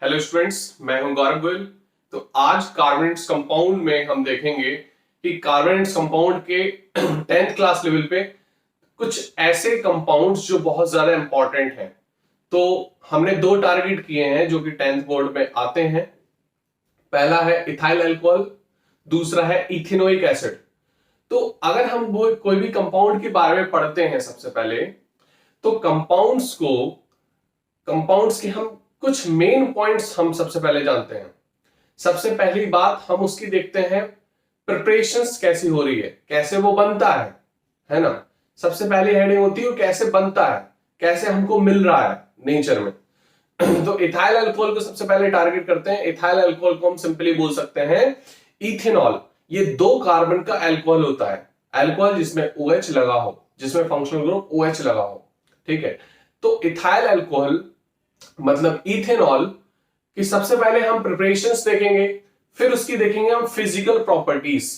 Hello students, मैं हूं गौरव गोयल। तो आज कार्बोनेट्स कंपाउंड में हम देखेंगे कि कार्बोनेट्स कंपाउंड के 10th क्लास लेवल पे कुछ ऐसे कंपाउंड्स जो बहुत ज्यादा इंपॉर्टेंट हैं। तो हमने दो टारगेट किए हैं जो कि 10th बोर्ड में आते हैं। पहला है इथाइल अल्कोहल, दूसरा है इथेनोइक एसिड। तो अगर हम वो कोई भी कंपाउंड के बारे में पढ़ते हैं सबसे पहले, तो कंपाउंड्स के हम कुछ मेन पॉइंट्स हम सबसे पहले जानते हैं। सबसे पहली बात हम उसकी देखते हैं, प्रिपरेशंस कैसी हो रही है, कैसे वो बनता है ना। सबसे पहली हेडिंग होती है कैसे बनता है, कैसे हमको मिल रहा है नेचर में। तो इथाइल अल्कोहल को सबसे पहले टारगेट करते हैं। इथाइल अल्कोहल को हम सिंपली बोल सकते हैं इथेनॉल। ये 2 कार्बन का अल्कोहल होता है, अल्कोहल जिसमें OH लगा हो, जिसमें फंक्शनल ग्रुप OH लगा हो। ठीक है, तो इथाइल अल्कोहल मतलब इथेनॉल की सबसे पहले हम प्रिपरेशंस देखेंगे, फिर उसकी देखेंगे हम फिजिकल प्रॉपर्टीज।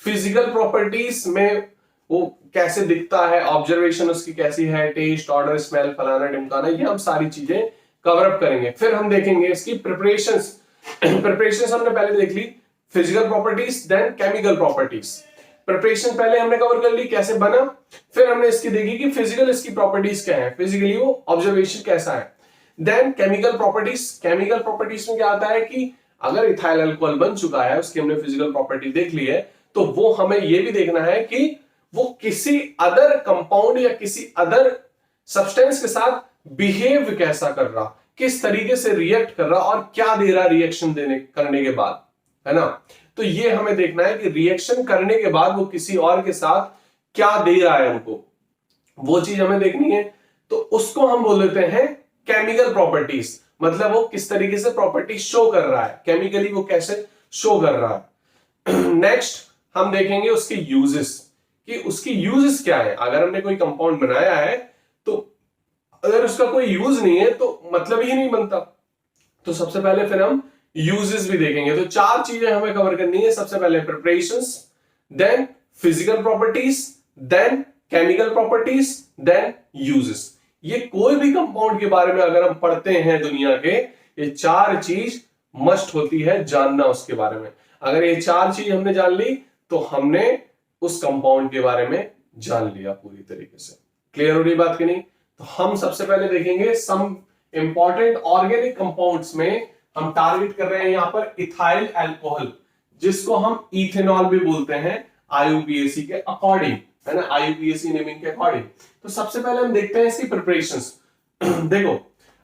फिजिकल प्रॉपर्टीज में वो कैसे दिखता है, ऑब्जर्वेशन उसकी कैसी है, टेस्ट, ऑर्डर, स्मेल, फलाना ढिमकाना, ये हम सारी चीजें कवर अप करेंगे। फिर हम देखेंगे इसकी प्रिपरेशंस। प्रिपरेशंस हमने पहले देख ली, physical properties then chemical properties. Preparation पहले हमने कवर कर ली कैसे बना, फिर हमने इसकी देखी कि फिजिकल इसकी प्रॉपर्टीज क्या है, फिजिकली वो ऑब्जर्वेशन कैसा है। Then chemical properties. Chemical properties में क्या आता है कि अगर इथाइल अल्कोहल बन चुका है, उसकी हमने फिजिकल प्रॉपर्टी देख ली है, तो वो हमें यह भी देखना है कि वो किसी अदर कंपाउंड या किसी अदर सब्सटेंस के साथ बिहेव कैसा कर रहा, किस तरीके से रिएक्ट कर रहा और क्या दे रहा रिएक्शन करने के बाद, है ना। तो ये हमें देखना है कि रिएक्शन करने के बाद वो किसी और के साथ क्या दे रहा है हमको, वो चीज हमें देखनी है। तो उसको हम बोल देते हैं केमिकल प्रॉपर्टीज। मतलब वो किस तरीके से प्रॉपर्टी शो कर रहा है, केमिकली वो कैसे शो कर रहा है। नेक्स्ट हम देखेंगे उसके यूजेस, कि उसकी यूजेस क्या है। अगर हमने कोई कंपाउंड बनाया है तो अगर उसका कोई यूज नहीं है तो मतलब ही नहीं बनता। तो सबसे पहले फिर हम यूजेस भी देखेंगे। तो 4 चीजें हमें कवर करनी है। सबसे पहले preparations, then physical properties, then chemical properties, then uses. ये कोई भी कंपाउंड के बारे में अगर हम पढ़ते हैं दुनिया के, ये 4 चीज मस्ट होती है जानना उसके बारे में। अगर ये 4 चीज हमने जान ली तो हमने उस कंपाउंड के बारे में जान लिया पूरी तरीके से। क्लियर हो रही बात कि नहीं। तो हम सबसे पहले देखेंगे सम इंपॉर्टेंट ऑर्गेनिक कंपाउंड्स में हम टारगेट कर रहे हैं यहां पर इथाइल अल्कोहल, जिसको हम इथेनॉल भी बोलते हैं IUPAC के अकॉर्डिंग, है ना, IUPAC नेमिंग के अकॉर्डिंग। तो सबसे पहले हम देखते हैं इसकी प्रिपरेशंस। देखो,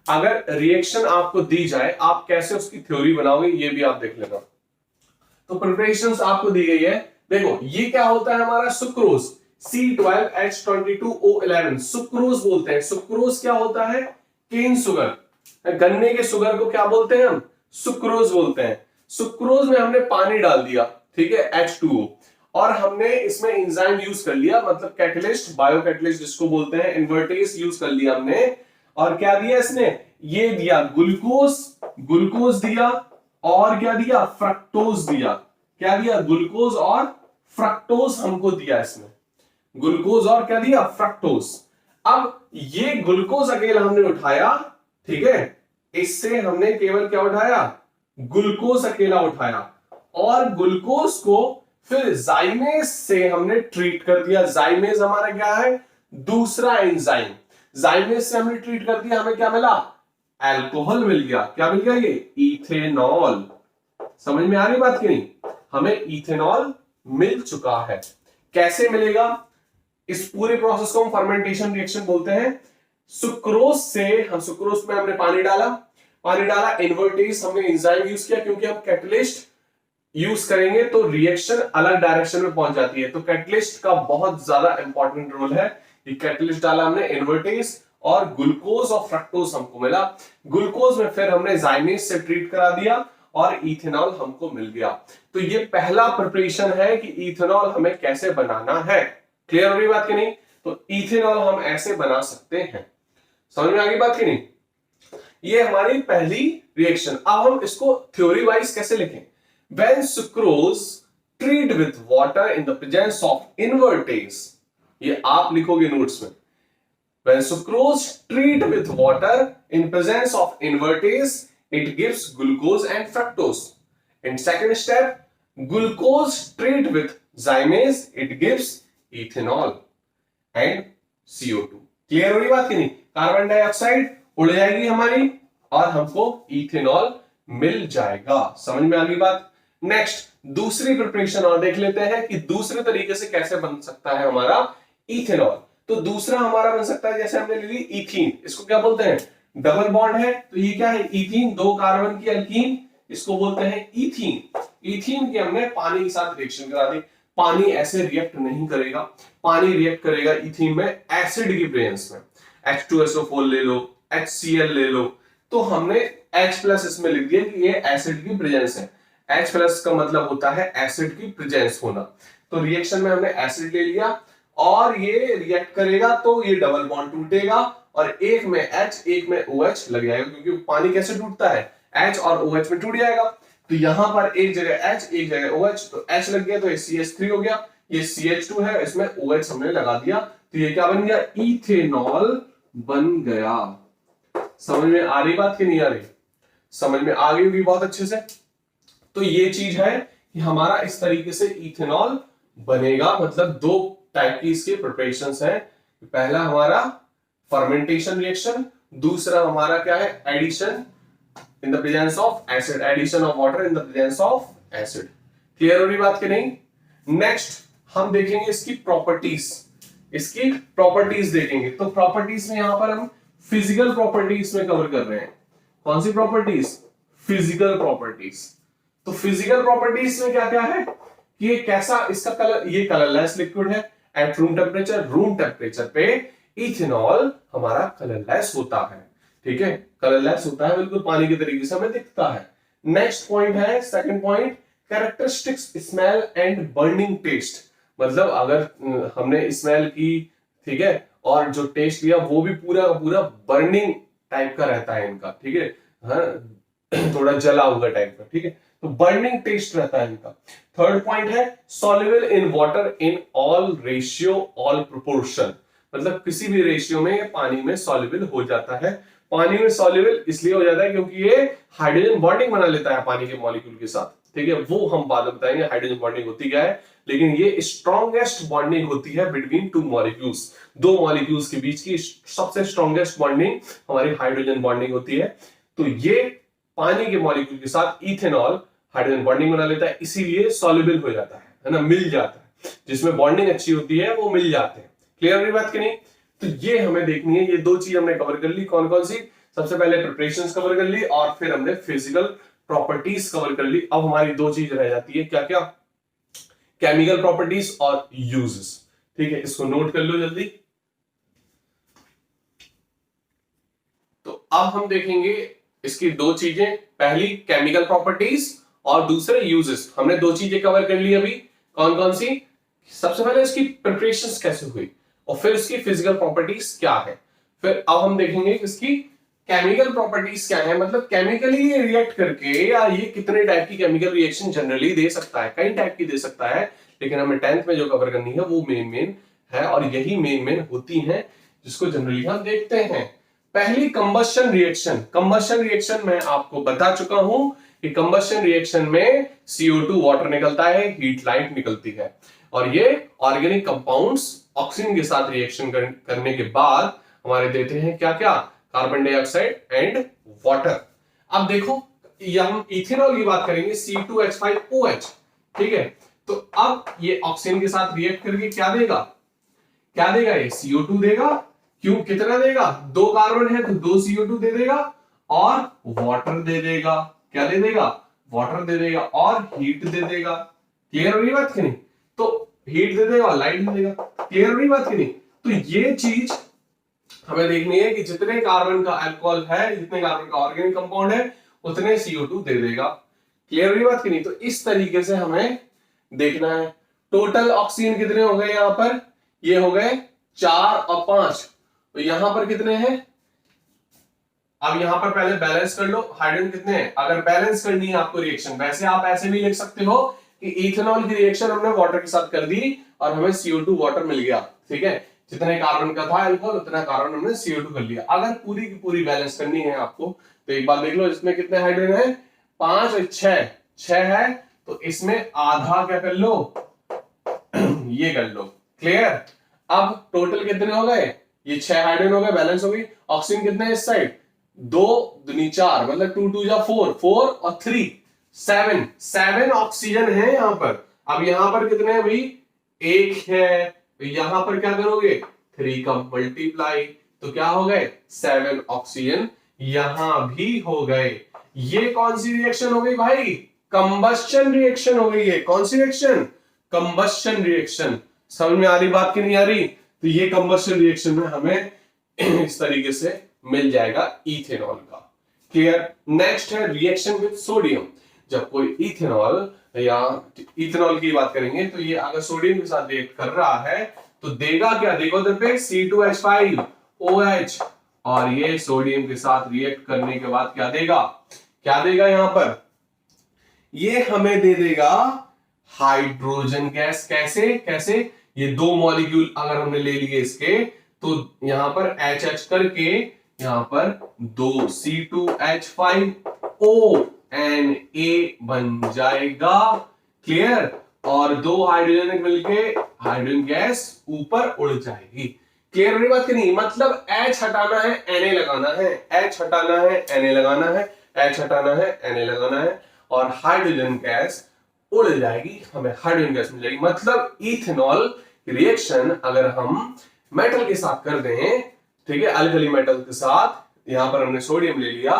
अगर रिएक्शन आपको दी जाए, आप कैसे उसकी थ्योरी बनाओगे ये भी आप देख लेना। तो प्रिपरेशंस आपको दी गई है। देखो, ये क्या होता है हमारा सुक्रोज, C12H22O11 सुक्रोज बोलते हैं। सुक्रोज क्या होता है, केन सुगर, गन्ने के सुगर को क्या बोलते हैं हम, सुक्रोज बोलते हैं। सुक्रोज में हमने पानी डाल दिया, ठीक है, H2O, और हमने इसमें एंजाइम यूज कर लिया, मतलब कैटलिस्ट, बायो कैटलिस्ट जिसको बोलते हैं, इन्वर्टेज यूज कर लिया हमने। और क्या दिया इसने, ये दिया ग्लूकोज दिया, और क्या दिया, फ्रक्टोज दिया। क्या दिया, ग्लूकोज और फ्रक्टोज हमको दिया इसमें, ग्लूकोज और क्या दिया, फ्रक्टोज। अब ये ग्लूकोज अकेला हमने उठाया, ठीक है, इससे हमने केवल क्या उठाया, ग्लूकोज अकेला उठाया, और ग्लूकोज को फिर जाइमेज से हमने ट्रीट कर दिया। जाइमेज हमारा क्या है, दूसरा एंजाइम। जाइमेज से हमने ट्रीट कर दिया, हमें क्या मिला, अल्कोहल मिल गया। क्या मिल गया, ये इथेनॉल। समझ में आ रही बात कि नहीं, हमें इथेनॉल मिल चुका है। कैसे मिलेगा, इस पूरे प्रोसेस को हम फर्मेंटेशन रिएक्शन बोलते हैं। सुक्रोज से हम, सुक्रोज में हमने पानी डाला, इन्वर्टेज हमने एंजाइम यूज किया, क्योंकि हम कैटलिस्ट यूज करेंगे तो रिएक्शन अलग डायरेक्शन में पहुंच जाती है। तो कैटलिस्ट का बहुत ज्यादा इंपॉर्टेंट रोल है। ये कैटलिस्ट डाला हमने, इन्वर्टेज और ग्लूकोज और फ्रक्टोज हमको मिला। ग्लूकोज में फिर हमने जाइमेज से ट्रीट करा दिया और इथेनॉल हमको मिल गया। तो ये पहला प्रिपरेशन है कि इथेनॉल हमें कैसे बनाना है। क्लियर हो रही बात कि नहीं। तो इथेनॉल हम ऐसे बना सकते हैं। समझ में आ गई बात कि नहीं। ये हमारी पहली रिएक्शन। अब हम इसको थ्योरी वाइज कैसे लिखें, when sucrose treat with water in the presence of invertase, ये आप लिखोगे नोट्स में, when sucrose treat with water in presence of invertase it gives glucose and fructose. In second step, glucose treat with zymase, it gives ethanol and CO2. Clear हो रही बात की नहीं? Carbon dioxide उड़ जाएगी हमारी और हमको इथेनॉल मिल जाएगा। समझ में आ गई बात? नेक्स्ट दूसरी प्रिपरेशन और देख लेते हैं कि दूसरे तरीके से कैसे बन सकता है हमारा इथेनॉल। तो दूसरा हमारा बन सकता है, जैसे हमने ले ली इथीन, इसको क्या बोलते हैं? डबल बॉन्ड है तो ये क्या है? इथीन, दो कार्बन की अल्कीन, इसको बोलते हैं इथीन। इथीन की हमने पानी के साथ रिएक्शन करा दी। पानी ऐसे रिएक्ट नहीं करेगा, पानी रिएक्ट करेगा इथीन में एसिड की प्रेजेंस में। H2SO4 ले लो, HCl ले लो, तो हमने H+ इसमें लिख दिया कि ये एसिड की प्रेजेंस है। H+ का मतलब होता है एसिड की प्रेजेंस होना। तो रिएक्शन में हमने एसिड ले लिया और ये रिएक्ट करेगा तो ये डबल बॉन्ड टूटेगा और एक में H एक में OH लग जाएगा, क्योंकि पानी कैसे टूटता है? H और OH में टूट जाएगा। तो यहां पर एक जगह H एक जगह OH, तो H लग गया तो ये CH3 हो गया, ये CH2 है, इसमें OH हमने लगा दिया, तो ये क्या बन गया? इथेनॉल बन गया। समझ में आ रही बात कि नहीं आ रही? समझ में आ गई होगी बहुत अच्छे से। तो ये चीज है कि हमारा इस तरीके से इथेनॉल बनेगा। मतलब दो टाइप की इसके प्रिपरेशंस हैं। पहला हमारा फर्मेंटेशन रिएक्शन, दूसरा हमारा क्या है? Addition in the presence of acid, addition of water in the presence of acid. Clear हो रही बात कि नहीं? नेक्स्ट हम देखेंगे इसकी प्रॉपर्टीज। इसकी प्रॉपर्टीज देखेंगे। तो प्रॉपर्टीज में यहां पर हम फिजिकल प्रॉपर्टीज में कवर कर रहे हैं। कौन सी प्रॉपर्टीज? Physical properties. तो फिजिकल प्रॉपर्टीज में क्या क्या है कि ये कैसा, इसका कलर, ये कलरलेस लिक्विड है at room temperature. Room temperature पे इथेनॉल हमारा कलरलेस होता है। ठीक है, कलरलेस होता है, बिल्कुल पानी के तरीके से हमें दिखता है। नेक्स्ट पॉइंट है, second point, characteristics smell and burning taste. मतलब अगर हमने स्मेल की, ठीक है, और जो टेस्ट लिया वो भी पूरा पूरा बर्निंग टाइप का रहता है इनका। ठीक है, हाँ, थोड़ा जला हुआ टाइप का। ठीक है, तो बर्निंग टेस्ट रहता है इनका। थर्ड पॉइंट है soluble in water in all ratio all proportion. मतलब किसी भी रेशियो में पानी में सॉल्युबल हो जाता है। पानी में सॉल्युबल इसलिए हो जाता है क्योंकि ये हाइड्रोजन बॉन्डिंग बना लेता है पानी के मॉलिक्यूल के साथ। ठीक है, वो हम बाद में बताएंगे हाइड्रोजन बॉन्डिंग होती क्या है, लेकिन ये स्ट्रॉन्गेस्ट बॉन्डिंग होती है बिटवीन टू मॉलिक्यूल्स। दो मॉलिक्यूल्स के बीच की सबसे स्ट्रॉन्गेस्ट बॉन्डिंग हमारी हाइड्रोजन बॉन्डिंग होती है। तो ये पानी के मॉलिक्यूल के साथ इथेनॉल हाइड्रोजन बॉन्डिंग बना लेता है, इसीलिए सॉल्युबल हो जाता है ना, मिल जाता है। जिसमें बॉन्डिंग अच्छी होती है वो मिल जाते हैं। क्लियर है बात की नहीं? तो ये हमें देखनी है। ये दो चीज हमने कवर कर ली। कौन कौन सी? सबसे पहले प्रिपरेशंस कवर कर ली और फिर हमने फिजिकल प्रॉपर्टीज कवर कर ली। अब हमारी दो चीज रह जाती है, क्या क्या? केमिकल प्रॉपर्टीज और यूजेस। ठीक है, इसको नोट कर लो जल्दी। तो अब हम देखेंगे इसकी दो चीजें, पहली केमिकल प्रॉपर्टीज और दूसरे यूजेस। हमने दो चीजें कवर कर ली अभी। कौन कौन सी? सबसे पहले इसकी प्रिपरेशंस कैसे हुई और फिर इसकी फिजिकल प्रॉपर्टीज क्या है। फिर अब हम देखेंगे इसकी केमिकल प्रॉपर्टीज क्या है। मतलब केमिकली ये रिएक्ट करके, या ये कितने टाइप की केमिकल रिएक्शन जनरली दे सकता है, कई टाइप की दे सकता है, लेकिन हमें 10th में जो कवर करनी है वो मेन है और यही मेन होती है जिसको जनरली हम देखते हैं। पहली कंबशन रिएक्शन। कंबशन रिएक्शन मैं आपको बता चुका हूं कि कंबशन रिएक्शन में CO2 वाटर निकलता है, हीट लाइट निकलती है और ये ऑर्गेनिक कंपाउंड्स ऑक्सीजन के साथ रिएक्शन करने के बाद हमारे देते हैं क्या क्या? Carbon dioxide and water. अब देखो, हम इथेनॉल की बात करेंगे, C2H5OH। ठीक है, तो अब ये ऑक्सीजन के साथ रिएक्ट करके क्या देगा? क्या देगा? ये CO2 देगा। क्यों? कितना देगा? दो कार्बन है तो दो CO2 दे देगा और वाटर दे देगा। क्या दे देगा? वाटर दे देगा और हीट दे देगा। क्लियर हो रही बात की नहीं? तो हीट दे देगा और लाइट दे देगा। क्लियर हो रही बात की नहीं? तो ये चीज हमें देखनी है कि जितने कार्बन का अल्कोहल है, जितने कार्बन का ऑर्गेनिक कंपाउंड है, उतने CO2 दे देगा। क्लियर हो रही बात की नहीं? तो इस तरीके से हमें देखना है। टोटल ऑक्सीजन कितने हो गए यहां पर? ये हो गए 4 और 5। तो यहां पर कितने हैं? अब यहां पर पहले बैलेंस कर लो, हाइड्रोजन कितने हैं। अगर बैलेंस करनी है आपको रिएक्शन, वैसे आप ऐसे भी लिख सकते हो कि इथेनॉल की रिएक्शन हमने वाटर के साथ कर दी और हमें CO2 वाटर मिल गया। ठीक है, जितने कार्बन का था अल्कोहल उतना कार्बन हमने CO2 कर लिया। अगर पूरी की पूरी बैलेंस करनी है आपको तो एक बार देख लो, इसमें कितने हाइड्रोजन है, 5 और 6 है, तो इसमें आधा क्या कर लो, ये कर लो। क्लियर। अब टोटल कितने हो गए, ये 6 हाइड्रोजन हो गए, बैलेंस हो गई। ऑक्सीजन कितने हैं इस साइड, 2 दूनी 4, मतलब 2 2 जा 4, 4 और 3 7 ऑक्सीजन है यहां पर। अब यहां पर कितने हैं भाई, 1 है, तो यहां पर क्या करोगे, 3 का मल्टीप्लाई, तो क्या हो गए 7 ऑक्सीजन यहां भी हो गए। ये कौन सी रिएक्शन हो गई भाई, कंबस्शन रिएक्शन हो गई है। कौन सी रिएक्शन, कंबस्शन रिएक्शन। समझ में आ रही बात की नहीं आ रही, तो ये कंबस्शन रिएक्शन में हमें इस तरीके से मिल जाएगा इथेनॉल का। क्लियर। नेक्स्ट है रिएक्शन विद सोडियम। जब कोई इथेनॉल या इथेनॉल की बात करेंगे, तो ये अगर सोडियम के साथ रिएक्ट कर रहा है तो देगा क्या, देखो इधर पे C2H5OH, और ये सोडियम के साथ रिएक्ट करने के बाद क्या देगा, क्या देगा यहां पर, ये हमें दे देगा हाइड्रोजन गैस। कैसे कैसे, ये 2 मॉलिक्यूल अगर हमने ले लिए इसके, तो यहां पर HH करके यहां पर 2 C2H5ONA बन जाएगा। क्लियर। और 2 हाइड्रोजन मिलके हाइड्रोजन गैस ऊपर उड़ जाएगी। क्लियर हो रही बात की नहीं, मतलब H हटाना है Na लगाना है, H हटाना है Na लगाना है, H हटाना है Na लगाना है, और हाइड्रोजन गैस उड़ जाएगी, हमें हाइड्रोजन गैस मिल जाएगी। मतलब इथेनॉल रिएक्शन अगर हम मेटल के साथ कर दें, ठीक है, अल्कली मेटल के साथ, यहां पर हमने सोडियम ले लिया,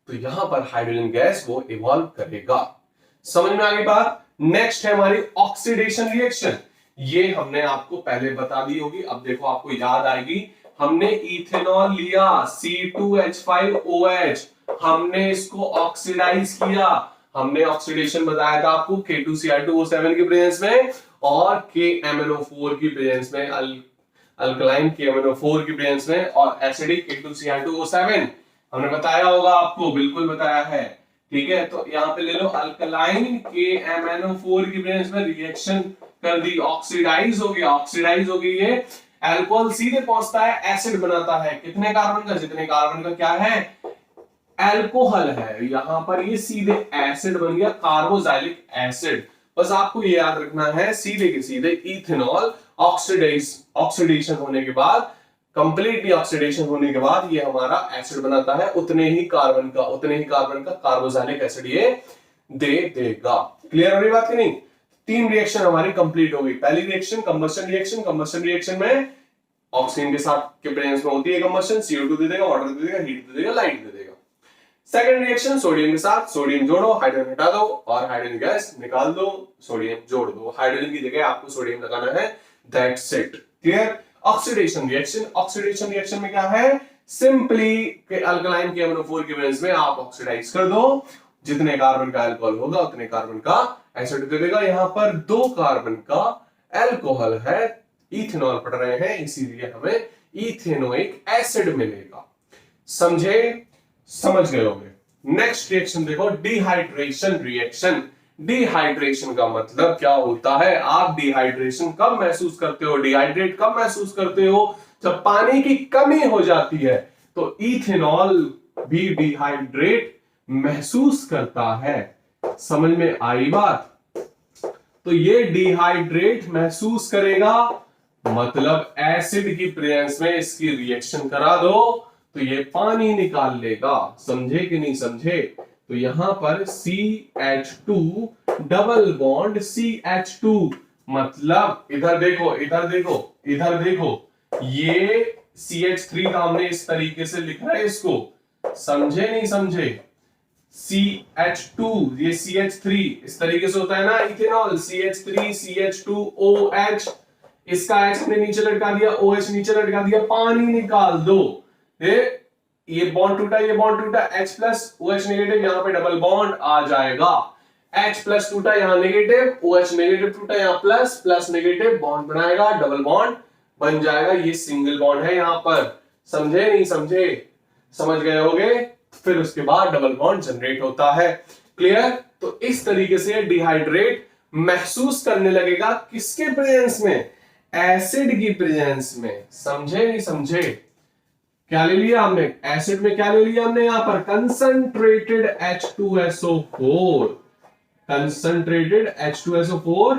तो यहां पर हाइड्रोजन गैस वो इवॉल्व करेगा। समझ में आ गई बात। नेक्स्ट है हमारी ऑक्सीडेशन रिएक्शन। ये हमने आपको पहले बता दी होगी, अब देखो आपको याद आएगी। हमने इथेनॉल लिया C2H5OH, हमने इसको ऑक्सीडाइज किया, हमने ऑक्सीडेशन बताया था आपको K2Cr2O7 की प्रेजेंस में और KMnO4 की प्रेजेंस में, अल्कलाइन KMnO4 की प्रेजेंस में, और एसिडिक K2Cr2O7 हमने बताया होगा आपको, बिल्कुल बताया है। ठीक है, तो यहां पे ले लो अल्कलाइन KMnO4 की प्रेजेंस में रिएक्शन कर दी, ऑक्सीडाइज हो गया, ऑक्सीडाइज हो गई। ये अल्कोहल सीधे पहुंचता है, एसिड बनाता है, कितने कार्बन का, जितने कार्बन का क्या है, अल्कोहल है, यहां पर ये सीधे एसिड बन गया, कार्बोक्सिलिक एसिड। बस आपको ये याद रखना है, सीधे के सीधे इथेनॉल ऑक्सीडेशन होने के बाद, कंप्लीटली ऑक्सीडेशन होने के बाद ये हमारा एसिड बनाता है, उतने ही कार्बन का कार्बोक्सिलिक एसिड ये दे देगा। क्लियर हो रही बात की नहीं। 3 रिएक्शन हमारी कंप्लीट हो गई। पहली reaction combustion reaction, combustion reaction में ऑक्सीजन के साथ के प्रेजेंस में होती है कंबस्शन, CO2 दे देगा, वाटर दे देगा, हीट दे देगा, लाइट दे देगा। सेकंड रिएक्शन सोडियम के साथ, सोडियम जोड़ो, हाइड्रोजन हटा दो और हाइड्रोजन गैस निकाल दो, सोडियम जोड़ दो, हाइड्रोजन की जगह आपको सोडियम लगाना है, that's it. Clear. Oxidation reaction, oxidation reaction में क्या है, सिंपली के अल्कलाइन KMnO4 की प्रेजेंस में आप ऑक्सीडाइज कर दो, जितने कार्बन का अल्कोहल होगा उतने कार्बन का एसिड दे देगा। यहां पर 2 कार्बन का अल्कोहल है, इथेनॉल पढ़ रहे हैं, इसीलिए हमें इथेनोइक एसिड मिलेगा। समझे, समझ गए होंगे। नेक्स्ट रिएक्शन देखो, डिहाइड्रेशन रिएक्शन। डिहाइड्रेशन का मतलब क्या होता है, आप डिहाइड्रेशन कब महसूस करते हो, डिहाइड्रेट कब महसूस करते हो, जब पानी की कमी हो जाती है। तो इथेनॉल भी डिहाइड्रेट महसूस करता है। समझ में आई बात। तो ये डिहाइड्रेट महसूस करेगा, मतलब एसिड की प्रेजेंस में इसकी रिएक्शन करा दो तो ये पानी निकाल लेगा। समझे कि नहीं समझे। तो यहां पर CH2 डबल बॉन्ड CH2, मतलब इधर देखो, इधर देखो, इधर देखो, ये CH3 का हमने इस तरीके से लिखा है इसको, समझे नहीं समझे। CH2 ये CH3 इस तरीके से होता है ना इथेनॉल, CH3 CH2OH, इसका H हमने नीचे लटका दिया, OH नीचे लटका दिया, पानी निकाल दो। ये बॉन्ड टूटा, ये बॉन्ड टूटा, H प्लस OH नेगेटिव, यहां पे डबल बॉन्ड आ जाएगा। H प्लस टूटा, यहां नेगेटिव, OH नेगेटिव टूटा, यहां प्लस, प्लस नेगेटिव बॉन्ड बनाएगा, डबल बॉन्ड बन जाएगा, ये सिंगल बॉन्ड है यहां पर। समझे नहीं समझे, समझ गए होगे। फिर उसके बाद डबल बॉन्ड जनरेट होता है। क्लियर। तो इस तरीके से डिहाइड्रेट महसूस करने लगेगा, किसके प्रेजेंस में, एसिड की प्रेजेंस में। समझे नहीं समझे, क्या ले लिया हमने, एसिड में क्या ले लिया हमने यहां पर, concentrated H2SO4, concentrated H2SO4,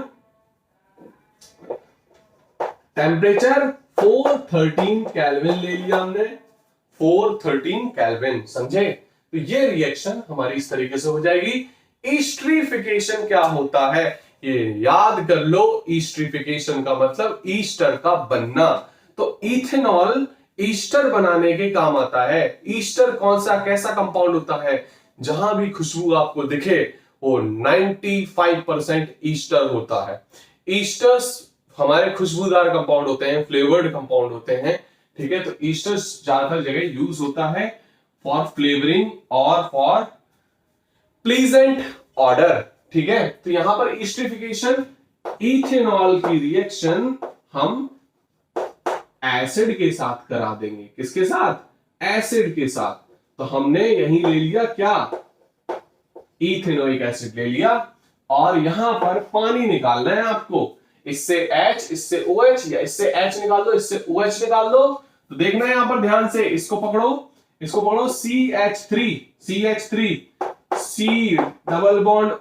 temperature 413 kelvin ले लिया हमने, 413 केल्विन, समझे। तो ये रिएक्शन हमारी इस तरीके से हो जाएगी। ईस्ट्रीफिकेशन क्या होता है ये याद कर लो, ईस्ट्रीफिकेशन का मतलब ईस्टर का बनना। तो इथेनॉल ईस्टर बनाने के काम आता है। ईस्टर कौन सा कैसा कंपाउंड होता है, जहां भी खुशबू आपको दिखे वो 95% ईस्टर होता है। ईस्टर्स हमारे खुशबूदार कंपाउंड होते हैं, फ्लेवर्ड कंपाउंड होते हैं, ठीक है। तो ईस्टर्स ज्यादातर जगह यूज होता है फॉर फ्लेवरिंग और फॉर प्लीजेंट ऑर्डर, ठीक है। तो यहां पर ईस्ट्रिफिकेशन, इथेनॉल की रिएक्शन हम एसिड के साथ करा देंगे। किसके साथ, एसिड के साथ। तो हमने यही ले लिया क्या, इथेनोइक एसिड ले लिया, और यहां पर पानी निकालना है आपको। इससे H, इससे OH, या इससे H निकाल दो, इससे OH निकाल दो। तो देखना है यहां पर ध्यान से, इसको पकड़ो, इसको पकड़ो, CH3 C double bond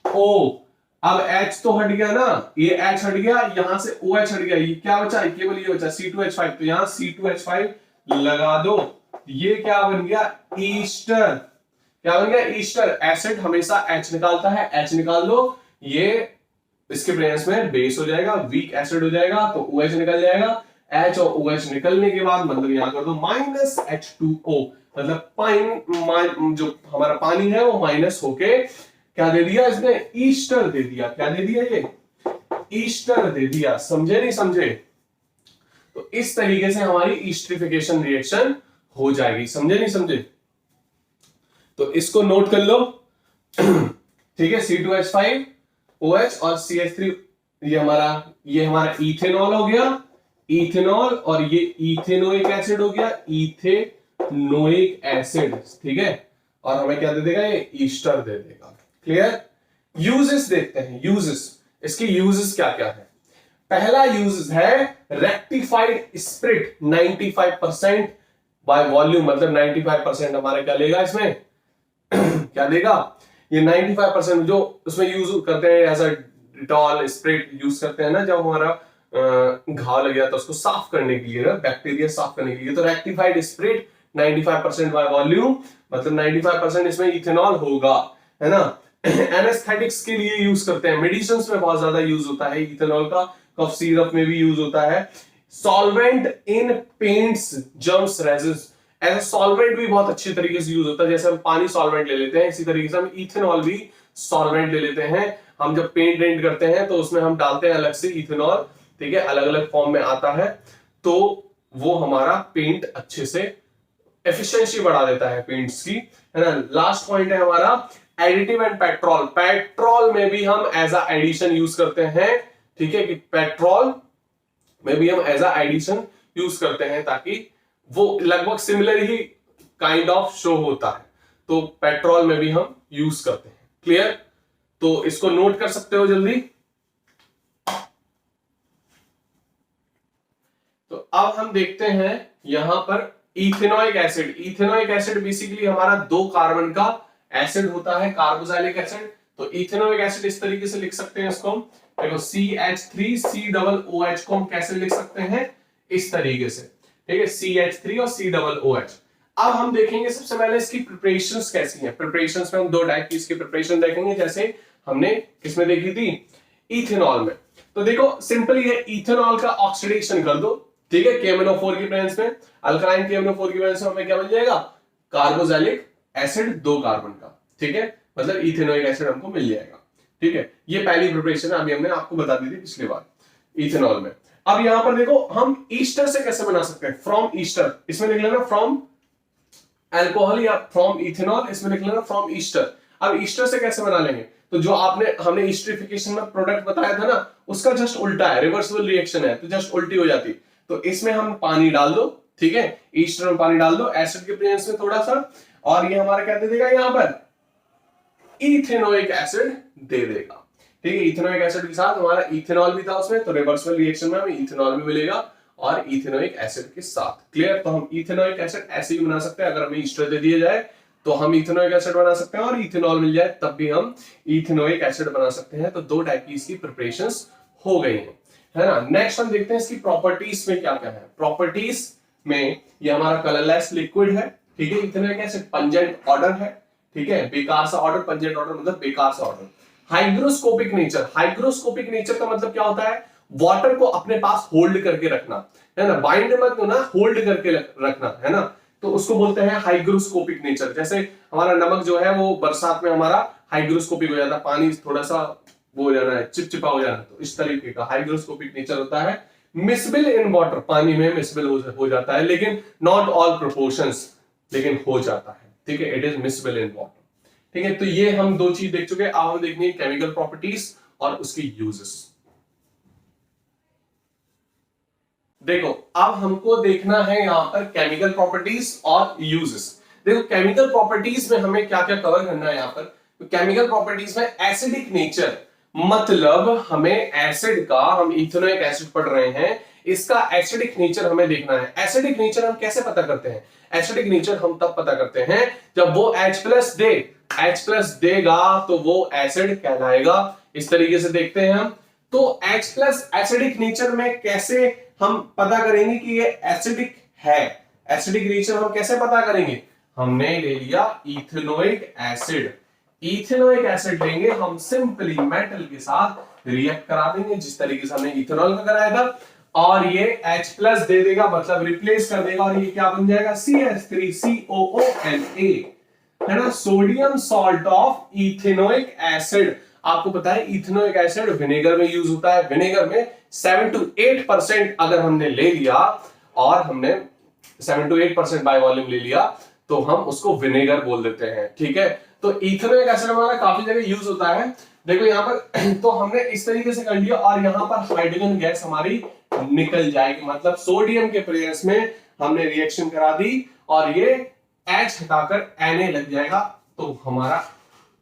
O। अब H तो हट गया ना, ये H हट गया, यहां से OH हट गया, ये क्या बचा, केवल ये बचा C2H5। तो यहां C2H5 लगा दो, ये क्या बन गया, ईस्टर। क्या बन गया, ईस्टर। एसिड हमेशा H निकालता है, H निकाल दो, ये इसके प्रेजेंस में बेस हो जाएगा, वीक एसिड हो जाएगा, तो OH निकल जाएगा। H और OH निकलने के बाद मतलब यहां कर दो -H2O, मतलब जो हमारा पानी है वो माइनस होके क्या दे दिया इसने, ईस्टर दे दिया। क्या दे दिया, ये ईस्टर दे दिया। समझे नहीं समझे। तो इस तरीके से हमारी ईस्ट्रिफिकेशन रिएक्शन हो जाएगी। समझे नहीं समझे। तो इसको नोट कर लो, ठीक है। C2H5 OH और CH3, ये हमारा इथेनॉल हो गया, इथेनॉल, और ये इथेनोइक एसिड हो गया, इथेनोइक एसिड, ठीक है। और हमें क्या दे देगा, ये ईस्टर दे देगा। क्लियर। यूजेस देखते हैं, यूजेस, इसके यूजेस क्या क्या है। पहला यूज है रेक्टिफाइड स्पिरिट 95% बाय वॉल्यूम, मतलब 95% हमारा क्या लेगा इसमें क्या देगा, ये 95% जो उसमें यूज करते हैं as a Dettol spray use करते हैं ना, जब हमारा घाव लग जाता है उसको साफ करने के लिए ना, बैक्टीरिया साफ करने के लिए। तो रेक्टिफाइड स्प्रिट 95% बाय वॉल्यूम, मतलब 95% इसमें इथेनॉल होगा, है ना। एनेस्थेटिक्स के लिए यूज करते हैं, मेडिसिन में बहुत ज्यादा यूज होता है इथेनॉल का, कफ सिरप में भी यूज होता है। Solvent in paints, gums, resins, as solvent भी बहुत अच्छे तरीके से यूज होता है। जैसे हम पानी सॉल्वेंट ले लेते हैं, इसी तरीके से हम इथेनॉल भी सॉल्वेंट ले लेते हैं। हम जब पेंट रेंट करते हैं तो उसमें हम डालते हैं अलग से इथेनॉल, ठीक है, अलग अलग फॉर्म में आता है, तो वो हमारा पेंट अच्छे से एफिशिएंसी बढ़ा देता है पेंट्स की, है ना। लास्ट पॉइंट है हमारा एडिटिव एंड पेट्रोल। पेट्रोल में भी हम एज अ एडिशन यूज करते हैं, ठीक है, कि पेट्रोल में भी हम एज अ एडिशन यूज करते हैं, ताकि वो लगभग similar he kind of show होता है। तो पेट्रोल में भी हम यूज करते हैं। क्लियर। तो इसको नोट कर सकते हो जल्दी। तो अब हम देखते हैं यहां पर ethanoic acid. Ethanoic acid basically हमारा 2 कार्बन का एसिड होता है, कार्बोक्सिलिक एसिड। तो इथेनोइक एसिड इस तरीके से लिख सकते हैं इसको, देखो CH3COOH को हम कैसे लिख सकते हैं, इस तरीके से, ठीक है, CH3 और COOH। अब हम देखेंगे सबसे पहले इसकी प्रिपरेशंस कैसी हैं। प्रिपरेशंस में हम 2 टाइप की इसकी प्रिपरेशन देखेंगे, जैसे हमने किसमें देखी थी, इथेनॉल में। तो देखो सिंपली ये इथेनॉल का ऑक्सीडेशन कर दो, ठीक है, KMnO4 की प्रेजेंस में, अल्कलाइन KMnO4 की प्रेजेंस में हमें क्या मिल जाएगा, कार्बोक्सिलिक एसिड 2 कार्बन का, ठीक है, मतलब इथेनोइक एसिड हमको मिल जाएगा, ठीक है। ये पहली प्रिपरेशन है, अभी हमने आपको बता दी थी पिछली बार इथेनॉल में। अब यहां पर देखो हम ईस्टर से कैसे बना सकते हैं, फ्रॉम ईस्टर, इसमें लिख लेना फ्रॉम अल्कोहल या फ्रॉम इथेनॉल, इसमें लिख लेना फ्रॉम ईस्टर। अब ईस्टर से कैसे बना लेंगे, तो जो हमने ईस्ट्रिफिकेशन में प्रोडक्ट बताया था ना, उसका जस्ट उल्टा है, रिवर्सिबल रिएक्शन है, तो जस्ट उल्टी हो जाती। तो इसमें हम पानी डाल दो, ठीक है, ईस्टर में पानी डाल दो एसिड के प्रेजेंस में थोड़ा सा, और ये हमारा क्या दे देगा, यहां पर इथेनोइक एसिड दे देगा, ठीक है। इथेनोइक एसिड के साथ हमारा इथेनॉल भी था उसमें, तो रिवर्सिबल रिएक्शन में हमें इथेनॉल भी मिलेगा और इथेनोइक एसिड के साथ। क्लियर? तो हम इथेनोइक एसिड ऐसे भी बना सकते हैं, अगर हमें ईस्टर दे दिया जाए तो हम इथेनोइक एसिड बना सकते हैं, और इथेनॉल मिल जाए तब भी हम इथेनोइक एसिड बना सकते हैं। तो दो टाइप की इसकी प्रिपरेशंस हो गई हैं, है ना। नेक्स्ट हम देखते हैं इसकी प्रॉपर्टीज में क्या क्या है। प्रॉपर्टीज में ये हमारा कलरलेस लिक्विड है, ठीक है। इथेनोइक एसिड पंजेंट ऑर्डर है, ठीक है। बेकार सा ऑर्डर, पंजेंट ऑर्डर मतलब बेकार सा order. Hygroscopic nature, hygroscopic nature का मतलब क्या होता है? वाटर को अपने पास होल्ड करके रखना, है ना। बाइंड मत होना, होल्ड करके रखना, है ना। तो उसको बोलते हैं हाइग्रोस्कोपिक नेचर। जैसे हमारा नमक जो है वो बरसात में हमारा हाइग्रोस्कोपिक हो जाता है, पानी थोड़ा सा वो हो जाना है, चिपचिपा हो जाना है, तो इस तरीके का हाइग्रोस्कोपिक नेचर होता है। मिसबिल इन वाटर, पानी में मिसबिल हो जाता है, लेकिन नॉट ऑल प्रोपोर्शंस, लेकिन हो जाता है, ठीक है। इट इज मिसबिल इन वाटर, ठीक है। तो ये हम दो चीज देख चुके हैं। अब हम देखेंगे केमिकल प्रॉपर्टीज और उसकी यूजेस। देखो अब हमको देखना है यहां पर केमिकल प्रॉपर्टीज और यूजेस। देखो केमिकल प्रॉपर्टीज में हमें क्या क्या कवर करना है यहां पर। तो केमिकल प्रॉपर्टीज में एसिडिक नेचर, मतलब हमें एसिड का, हम इथेनोइक एसिड पढ़ रहे हैं, इसका एसिडिक नेचर हमें देखना है। एसिडिक नेचर हम कैसे पता करते हैं? एसिडिक नेचर हम तब पता करते हैं जब वो H+ दे, H+ देगा तो वो एसिड कहलाएगा। इस तरीके से देखते हैं हम। तो H+ एसिडिक नेचर में कैसे हम पता करेंगे कि ये एसिडिक है? एसिडिक नेचर हम कैसे पता करेंगे? हमने ले लिया इथेनोइक एसिड, इथेनोइक एसिड लेंगे हम, सिंपली मेटल के साथ रिएक्ट करा देंगे जिस तरीके से हमने इथेनॉल का कराया था, और ये H+ दे देगा, मतलब रिप्लेस कर देगा, और ये क्या बन जाएगा? CH3COONA, है ना, sodium salt of ethanoic acid. आपको पता है इथेनोइक एसिड विनेगर में यूज होता है। विनेगर में 7 to 8% अगर हमने ले लिया, और हमने 7 to 8% बाय वॉल्यूम ले लिया, तो हम उसको विनेगर बोल देते हैं, ठीक है। तो इथेनोइक एसिड हमारा काफी जगह यूज होता है। देखो यहाँ पर तो हमने इस तरीके से कर लिया, और यहाँ पर हाइड्रोजन गैस हमारी निकल जाएगी, मतलब सोडियम के प्रेजेंस में हमने रिएक्शन करा दी, और ये H हटाकर Na लग जाएगा, तो हमारा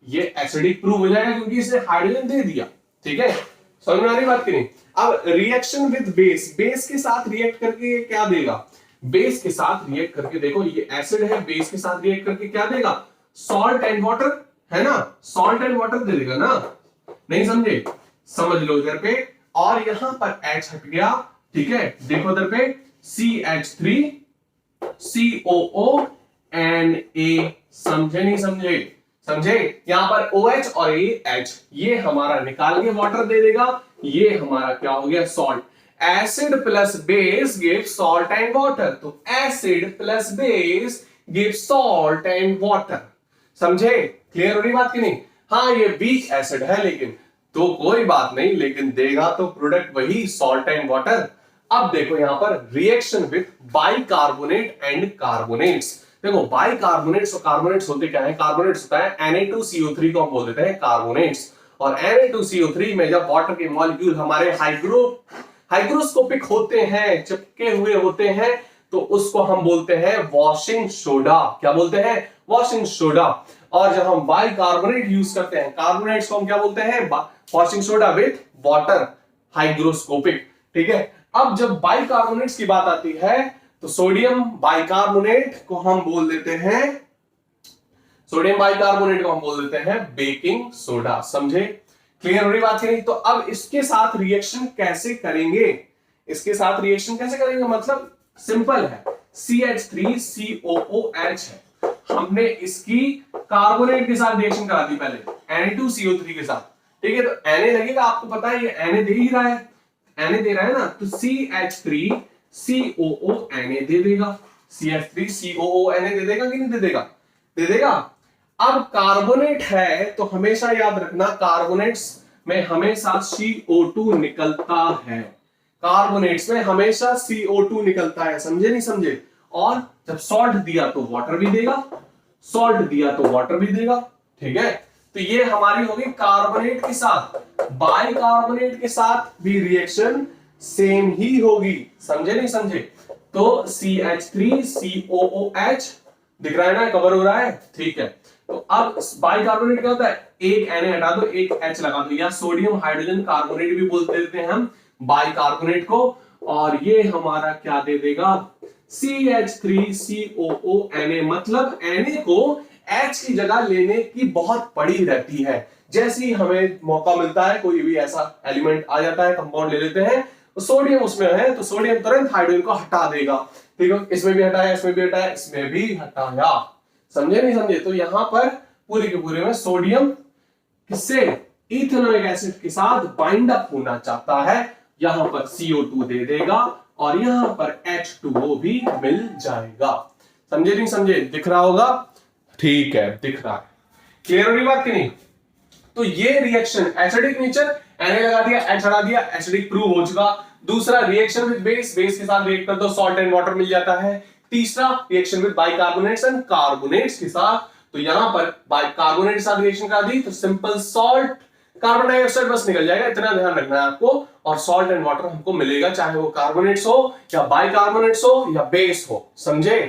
ये एसिडिक प्रूव हो जाएगा, क्योंकि इसे हाइड्रोजन दे दिया, ठीक है। समझ में आ रही बात की नहीं? अब रिएक्शन विद बेस, बेस के साथ रिएक्ट करके ये क्या देगा? बेस के साथ रिएक्ट करके, देखो ये एसिड है, बेस के साथ रिएक्ट करके क्या देगा? सॉल्ट एंड वाटर, है ना, सॉल्ट एंड वाटर दे देगा ना। नहीं समझे? समझ लो इधर पे, और यहां पर H हट गया, ठीक है। देखो इधर पे CH3COONA, समझे नहीं समझे? समझे? यहां पर OH और ये H, ये हमारा निकाल के वाटर दे देगा, ये हमारा क्या हो गया? Salt. Acid plus base give salt and water, तो acid plus base give salt and water. समझे? क्लियर हो रही बात की नहीं? हाँ ये वीक एसिड है, लेकिन तो कोई बात नहीं, लेकिन देगा तो प्रोडक्ट वही, सॉल्ट एंड वाटर। अब देखो यहां पर reaction with bicarbonate and carbonates. देखो बाइकार्बोनेट्स और कार्बोनेट्स होते क्या है? कार्बोनेट्स होता है Na2CO3 को हम बोल देते हैं कार्बोनेट्स, और Na2CO3 में जब वाटर के मॉलिक्यूल हमारे हाइग्रोस्कोपिक होते हैं, चिपके हुए होते हैं, तो उसको हम बोलते हैं वॉशिंग सोडा। क्या बोलते हैं? Washing soda. और जब हम बाइकार्बोनेट यूज करते हैं, कार्बोनेट्स को हम क्या बोलते हैं? Washing soda with water, hygroscopic, ठीक है। अब जब बाइकार्बोनेट्स की बात आती है, तो सोडियम बाइकार्बोनेट को हम बोल देते हैं, सोडियम बाइकार्बोनेट को हम बोल देते हैं बेकिंग सोडा। समझे? क्लियर हो रही बात नहीं? तो अब इसके साथ रिएक्शन कैसे करेंगे? इसके साथ रिएक्शन कैसे करेंगे? मतलब सिंपल है, CH3COOH है, हमने इसकी कार्बोनेट के साथ रिएक्शन करा दी पहले, Na2CO3 के साथ, ठीक है। तो Na लगेगा, आपको पता है ये Na दे ही रहा है, Na दे रहा है ना, तो CH3COONA दे देगा, CH3COONA दे देगा कि नहीं दे देगा? दे देगा। अब कार्बोनेट है, तो हमेशा याद रखना कार्बोनेट्स में हमेशा CO2 निकलता है, कार्बोनेट्स में हमेशा CO2 निकलता है। समझे नहीं समझे? और जब सॉल्ट दिया तो वाटर भी देगा, सॉल्ट दिया तो वाटर भी देगा, ठीक है। तो ये हमारी होगी कार्बोनेट के साथ। बाइकार्बोनेट के साथ भी रिएक्शन सेम ही होगी। समझे नहीं समझे? तो CH3COOH दिख रहा है ना, कवर हो रहा है, ठीक है। तो अब बाइकार्बोनेट क्या होता है? एक Na हटा दो, एक H लगा दो, या सोडियम हाइड्रोजन कार्बोनेट भी बोलते देते हैं हम बाइकार्बोनेट को। और ये हमारा क्या दे देगा, CH3COO मतलब Na को H की जगह लेने की बहुत पड़ी रहती है। जैसे ही हमें मौका मिलता है, कोई भी ऐसा एलिमेंट आ जाता है, कंपाउंड ले लेते हैं, तो सोडियम उसमें है तो सोडियम तुरंत हाइड्रोजन को हटा देगा। ठीक है, इसमें भी हटाया, इसमें भी हटाया, इसमें भी हटाया। समझे नहीं समझे? तो यहां पर पूरे के पूरे में सोडियम किससे, इथेनोइक एसिड के साथ बाइंड अप होना चाहता है, यहां पर CO2 दे देगा और यहां पर H2O भी मिल जाएगा। समझे नहीं समझे? दिख रहा होगा? ठीक है, दिख रहा है। क्लियर हो रही बात कि नहीं? तो ये रिएक्शन एसिडिक नेचर, Na लगा दिया, H हटा दिया, एसिडिक प्रूव हो चुका। दूसरा रिएक्शन विद बेस, बेस के साथ रिएक्ट कर दो, सॉल्ट एंड वाटर मिल जाता है। तीसरा reaction with bicarbonates and carbonates के साथ, तो यहां पर बाइकार्बोनेट के साथ रिएक्शन करा दी तो सिंपल सॉल्ट, कार्बन डाइऑक्साइड बस निकल जाएगा, इतना ध्यान रखना है आपको। और सॉल्ट एंड वाटर हमको मिलेगा, चाहे वो कार्बोनेट्स हो या बाइकार्बोनेट्स हो या बेस हो। समझे?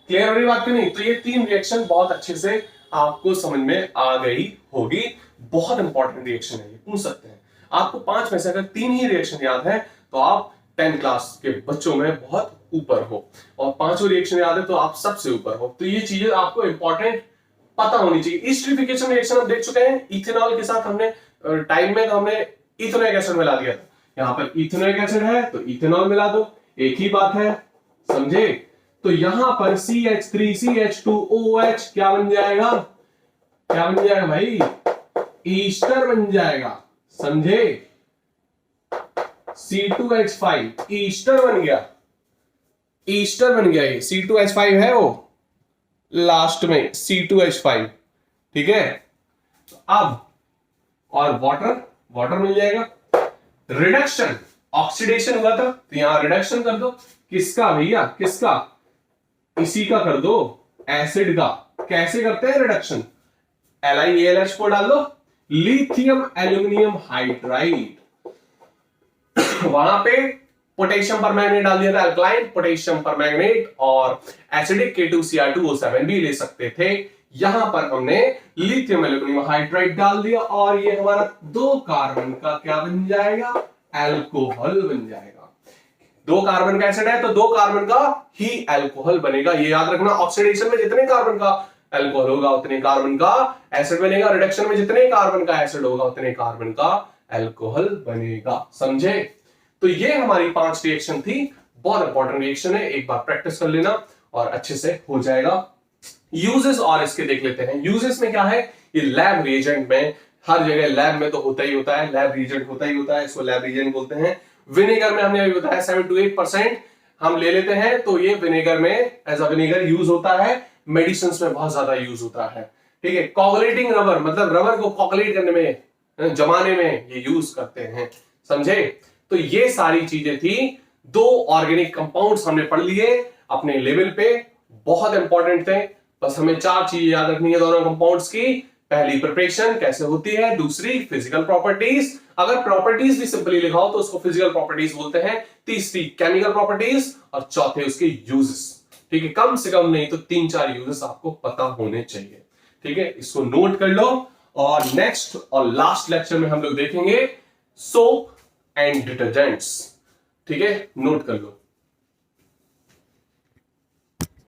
क्लियर हो रही बात की नहीं? तो ये तीन रिएक्शन बहुत अच्छे से आपको समझ में आ गई होगी। बहुत इंपॉर्टेंट रिएक्शन है, ये पूछ सकते हैं आपको 5 में से अगर 3 ही रिएक्शन याद है तो आप 10th क्लास के बच्चों में बहुत ऊपर हो, और 5वां रिएक्शन याद है तो आप सबसे ऊपर हो। तो ये चीजें आपको इंपॉर्टेंट पता होनी चाहिए। एस्टरिफिकेशन रिएक्शन हम देख चुके हैं, इथेनॉल के साथ हमने टाइम में हमने इथेनोइक एसिड मिला दिया था। यहां पर इथेनोइक एसिड है तो इथेनॉल मिला दो, एक ही बात है। समझे? तो यहां पर CH3CH2OH क्या बन जाएगा, क्या बन जाएगा भाई, ईस्टर बन जाएगा। समझे? C2H5 ईस्टर बन गया, ईस्टर बन गया। ये C2H5 है वो लास्ट में C2H5। ठीक है, अब और वाटर, वाटर मिल जाएगा। रिडक्शन, ऑक्सीडेशन हुआ था तो यहां रिडक्शन कर दो। किसका भैया, किसका, इसी का कर दो, एसिड का। कैसे करते हैं रिडक्शन, LiAlH को डाल दो, लिथियम एल्यूमिनियम हाइड्राइड, वहां पे पोटेशियम परमैंगनेट डाल दिया था, अल्कलाइन पोटेशियम परमैंगनेट, और एसिडिक K2Cr2O7 भी ले सकते थे। यहां पर हमने लिथियम एल्यूमिनियम हाइड्राइड डाल दिया और ये हमारा 2 कार्बन का क्या बन जाएगा, अल्कोहल बन जाएगा। 2 कार्बन का एसिड है तो 2 कार्बन का ही अल्कोहल बनेगा, ये याद रखना। ऑक्सीडेशन में जितने कार्बन का अल्कोहल होगा उतने कार्बन का एसिड बनेगा, रिडक्शन में जितने कार्बन का एसिड होगा उतने कार्बन का अल्कोहल बनेगा। समझे? तो ये हमारी 5 रिएक्शन थी, बहुत इंपॉर्टेंट रिएक्शन है, एक बार प्रैक्टिस कर लेना और अच्छे से हो जाएगा। यूजेस और इसके देख लेते हैं। यूजेस में क्या है, ये लैब रिएजेंट में, हर जगह लैब में तो होता ही होता है, लैब रिएजेंट होता ही होता है, इसको लैब रिएजेंट बोलते हैं। विनेगर में हमने अभी बताया 7 to 8% हम ले लेते हैं, तो ये विनेगर में एज अ विनेगर यूज होता है, मेडिसिन में बहुत ज्यादा यूज होता है। ठीक है, कोगुलेटिंग रबर मतलब रबर को कोगुलेट करने में, जमाने में ये यूज करते हैं। समझे? तो ये सारी चीजें थी, 2 ऑर्गेनिक कंपाउंड्स हमने पढ़ लिए अपने लेवल पे, बहुत इंपॉर्टेंट थे। बस हमें 4 चीजें याद रखनी है दोनों कंपाउंड्स की। पहली प्रिपरेशन कैसे होती है, दूसरी फिजिकल प्रॉपर्टीज, अगर प्रॉपर्टीज भी सिंपली लिखाओ तो उसको फिजिकल प्रॉपर्टीज बोलते हैं, तीसरी केमिकल प्रॉपर्टीज और चौथे उसके यूजेस। ठीक है, कम से कम नहीं तो 3-4 यूजेस आपको पता होने चाहिए। ठीक है, इसको नोट कर लो और नेक्स्ट और लास्ट लेक्चर में हम लोग देखेंगे सोप एंड डिटर्जेंट्स। ठीक है, नोट कर लो।